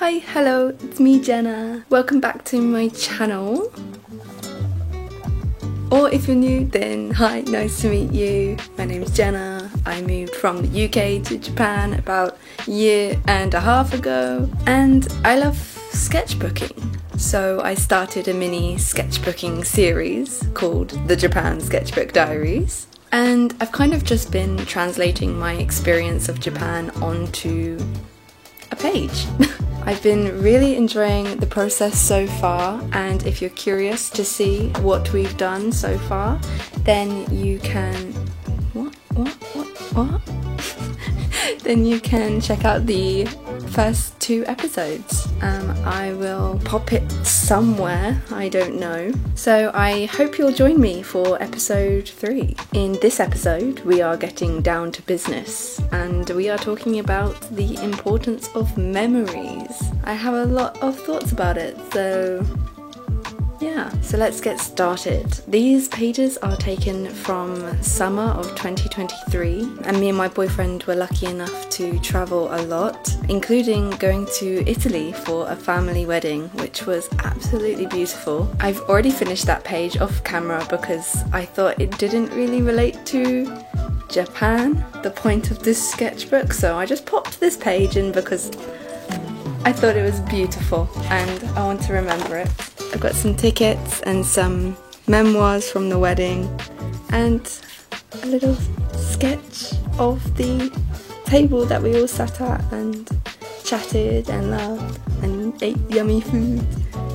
Hi, hello, it's me Jenna. Welcome back to my channel. Or if you're new, then hi, nice to meet you. My name is Jenna. I moved from the UK to Japan about a year and a half ago, and I love sketchbooking. So I started a mini sketchbooking series called the Japan Sketchbook Diaries. And I've kind of just been translating my experience of Japan onto a page. I've been really enjoying the process so far, and if you're curious to see what we've done so far, then you can... What? Then you can check out the first 2 episodes. I will pop it somewhere, I don't know. So I hope you'll join me for episode 3. In this episode, we are getting down to business, and we are talking about the importance of memories. I have a lot of thoughts about it, so yeah, so let's get started. These pages are taken from summer of 2023, and me and my boyfriend were lucky enough to travel a lot, including going to Italy for a family wedding, which was absolutely beautiful. I've already finished that page off camera because I thought it didn't really relate to Japan, the point of this sketchbook, so I just popped this page in because I thought it was beautiful and I want to remember it. I've got some tickets and some memoirs from the wedding and a little sketch of the table that we all sat at and chatted and laughed and ate yummy food.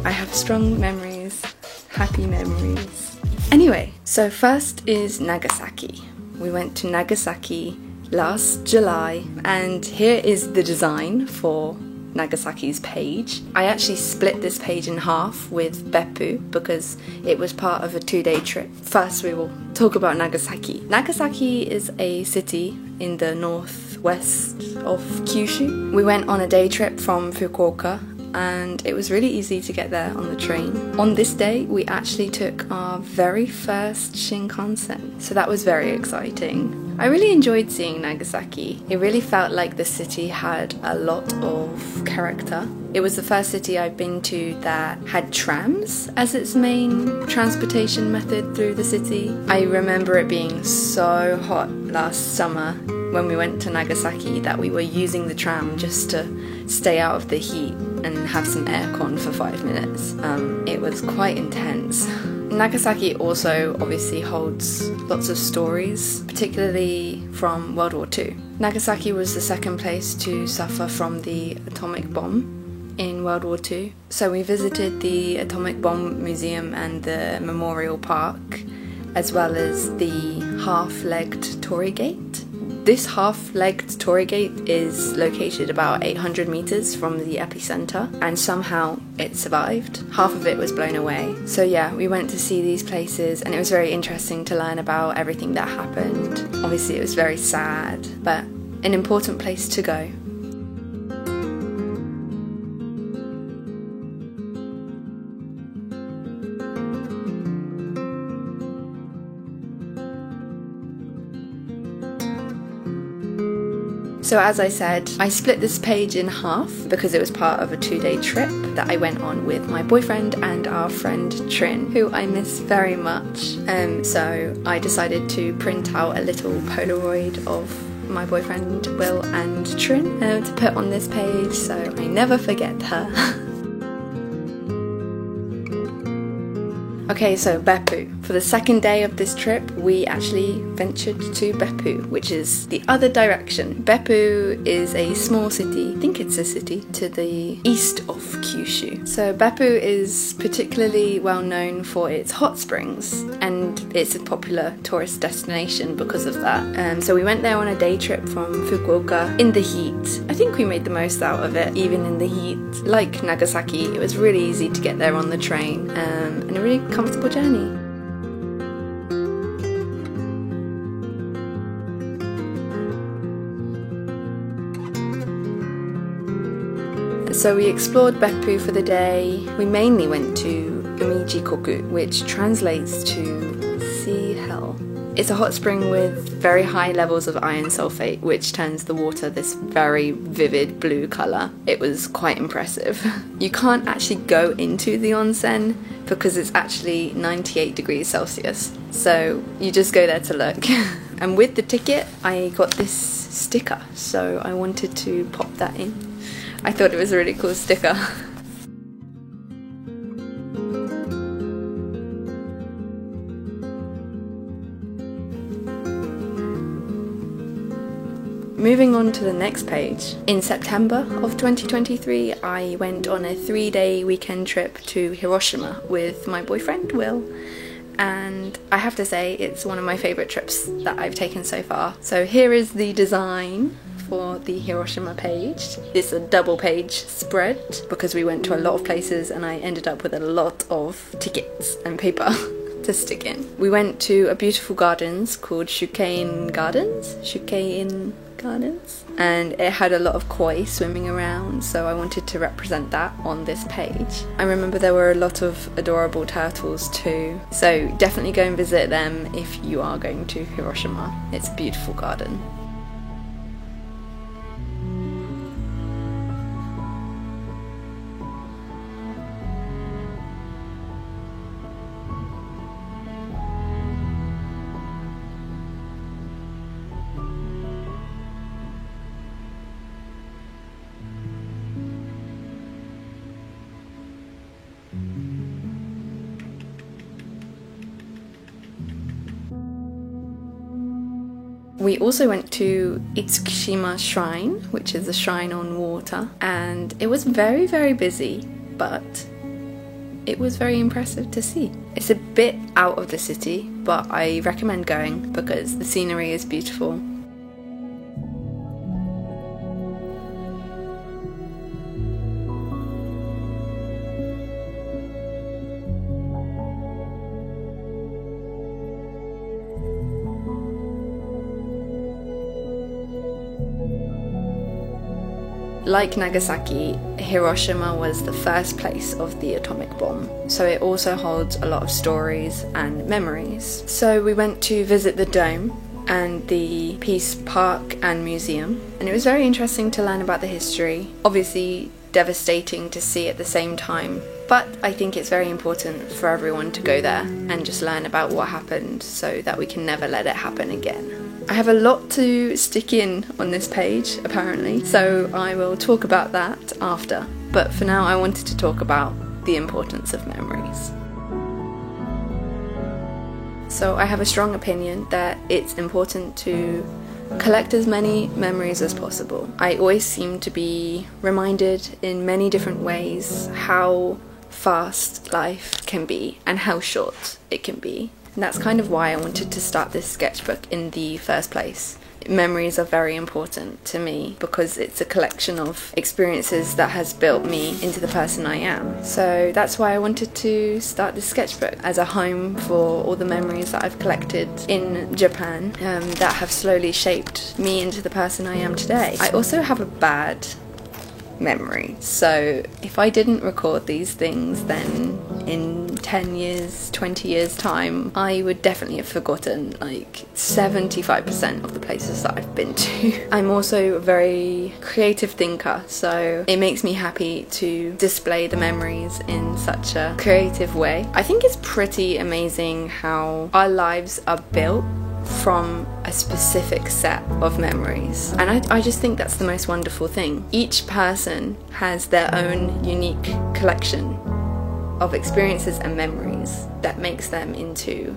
I have strong memories, happy memories. Anyway, so first is Nagasaki. We went to Nagasaki last July, and here is the design for Nagasaki's page. I actually split this page in half with Beppu because it was part of a 2-day trip. First we will talk about Nagasaki. Nagasaki is a city in the northwest of Kyushu. We went on a day trip from Fukuoka, and it was really easy to get there on the train. On this day we actually took our very first Shinkansen, so that was very exciting. I really enjoyed seeing Nagasaki. It really felt like the city had a lot of character. It was the first city I've been to that had trams as its main transportation method through the city. I remember it being so hot last summer when we went to Nagasaki that we were using the tram just to stay out of the heat and have some aircon for 5 minutes. It was quite intense. Nagasaki also obviously holds lots of stories, particularly from World War II. Nagasaki was the second place to suffer from the atomic bomb in World War II. So we visited the Atomic Bomb Museum and the Memorial Park, as well as the half-legged Torii Gate. This half-legged Torii Gate is located about 800 meters from the epicenter, and somehow it survived. Half of it was blown away. So yeah, we went to see these places, and it was very interesting to learn about everything that happened. Obviously it was very sad, but an important place to go. So as I said, I split this page in half because it was part of a 2-day trip that I went on with my boyfriend and our friend Trin, who I miss very much. So I decided to print out a little Polaroid of my boyfriend Will and Trin to put on this page so I never forget her. Okay, so Beppu. For the second day of this trip, we actually ventured to Beppu, which is the other direction. Beppu is a small city, I think it's a city, to the east of Kyushu. So Beppu is particularly well known for its hot springs, and it's a popular tourist destination because of that. So we went there on a day trip from Fukuoka in the heat. I think we made the most out of it, even in the heat. Like Nagasaki, it was really easy to get there on the train, and a really comfortable journey. So we explored Beppu for the day. We mainly went to Umijikoku, which translates to sea hell. It's a hot spring with very high levels of iron sulfate, which turns the water this very vivid blue colour. It was quite impressive. You can't actually go into the onsen because it's actually 98 degrees Celsius, so you just go there to look. And with the ticket I got this sticker, so I wanted to pop that in. I thought it was a really cool sticker. Moving on to the next page, in September of 2023 I went on a 3-day weekend trip to Hiroshima with my boyfriend Will, and I have to say it's one of my favourite trips that I've taken so far. So here is the design for the Hiroshima page. It's a double page spread because we went to a lot of places and I ended up with a lot of tickets and paper to stick in. We went to a beautiful gardens called Shukein Gardens, and it had a lot of koi swimming around, so I wanted to represent that on this page. I remember there were a lot of adorable turtles too, so definitely go and visit them if you are going to Hiroshima. It's a beautiful garden. We also went to Itsukushima Shrine, which is a shrine on water, and it was very, very busy, but it was very impressive to see. It's a bit out of the city, but I recommend going because the scenery is beautiful. Like Nagasaki, Hiroshima was the first place of the atomic bomb, so it also holds a lot of stories and memories. So we went to visit the dome and the Peace Park and Museum, and it was very interesting to learn about the history. Obviously devastating to see at the same time, but I think it's very important for everyone to go there and just learn about what happened so that we can never let it happen again. I have a lot to stick in on this page, apparently, so I will talk about that after. But for now, I wanted to talk about the importance of memories. So I have a strong opinion that it's important to collect as many memories as possible. I always seem to be reminded in many different ways how fast life can be and how short it can be. And that's kind of why I wanted to start this sketchbook in the first place. Memories are very important to me because it's a collection of experiences that has built me into the person I am. So that's why I wanted to start this sketchbook as a home for all the memories that I've collected in Japan that have slowly shaped me into the person I am today. I also have a bad memory, so if I didn't record these things, then in 10 years, 20 years time, I would definitely have forgotten like 75% of the places that I've been to. I'm also a very creative thinker, so it makes me happy to display the memories in such a creative way. I think it's pretty amazing how our lives are built from a specific set of memories, and I just think that's the most wonderful thing. Each person has their own unique collection of experiences and memories that makes them into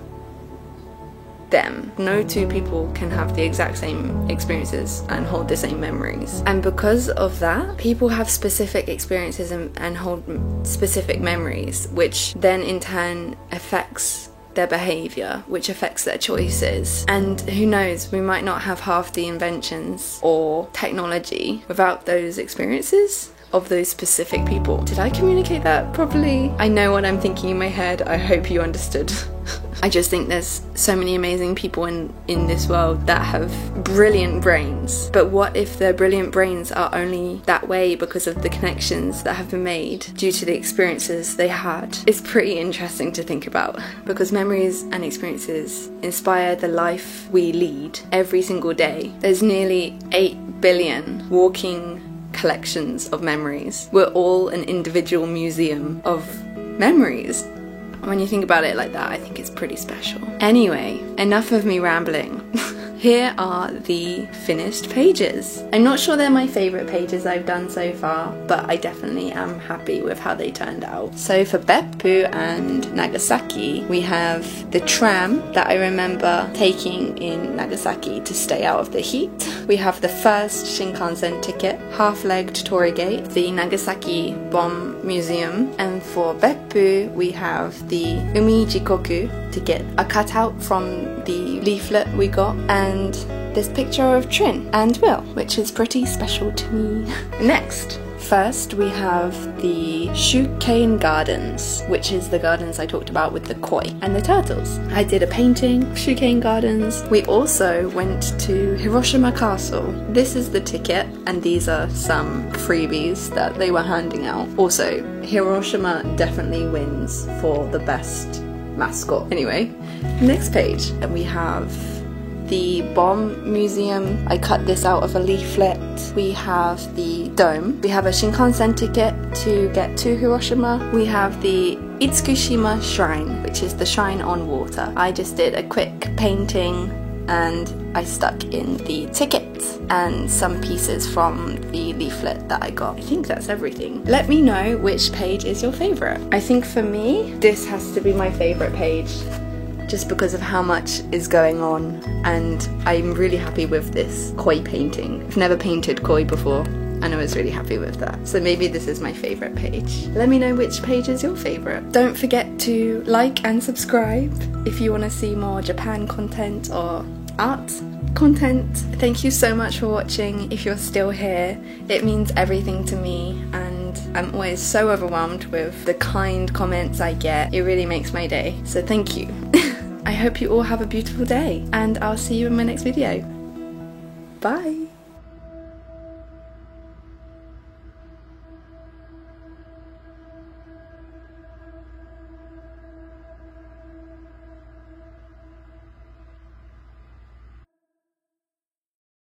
them. No two people can have the exact same experiences and hold the same memories, and because of that, people have specific experiences and hold specific memories, which then in turn affects their behaviour, which affects their choices. And who knows, we might not have half the inventions or technology without those experiences of those specific people. Did I communicate that properly? I know what I'm thinking in my head. I hope you understood. I just think there's so many amazing people in this world that have brilliant brains. But what if their brilliant brains are only that way because of the connections that have been made due to the experiences they had? It's pretty interesting to think about, because memories and experiences inspire the life we lead every single day. There's nearly 8 billion walking collections of memories. We're all an individual museum of memories. When you think about it like that, I think it's pretty special. Anyway, enough of me rambling. Here are the finished pages. I'm not sure they're my favourite pages I've done so far, but I definitely am happy with how they turned out. So for Beppu and Nagasaki, we have the tram that I remember taking in Nagasaki to stay out of the heat. We have the first Shinkansen ticket, half-legged Torii Gate, the Nagasaki Bomb Museum, and for Beppu we have the Umi Jikoku ticket, a cutout from the leaflet we got, and this picture of Trin and Will, which is pretty special to me. Next, first we have the Shukein Gardens, which is the gardens I talked about with the koi and the turtles. I did a painting of Shukein Gardens. We also went to Hiroshima Castle. This is the ticket, and these are some freebies that they were handing out. Also, Hiroshima definitely wins for the best mascot. Anyway, next page, and we have the Bomb Museum. I cut this out of a leaflet. We have the dome. We have a Shinkansen ticket to get to Hiroshima. We have the Itsukushima Shrine, which is the shrine on water. I just did a quick painting and I stuck in the ticket and some pieces from the leaflet that I got. I think that's everything. Let me know which page is your favourite. I think for me, this has to be my favourite page, just because of how much is going on, and I'm really happy with this koi painting. I've never painted koi before, and I was really happy with that. So maybe this is my favourite page. Let me know which page is your favourite. Don't forget to like and subscribe if you want to see more Japan content or art content. Thank you so much for watching. If you're still here, it means everything to me, and I'm always so overwhelmed with the kind comments I get. It really makes my day, so thank you. I hope you all have a beautiful day, and I'll see you in my next video. Bye!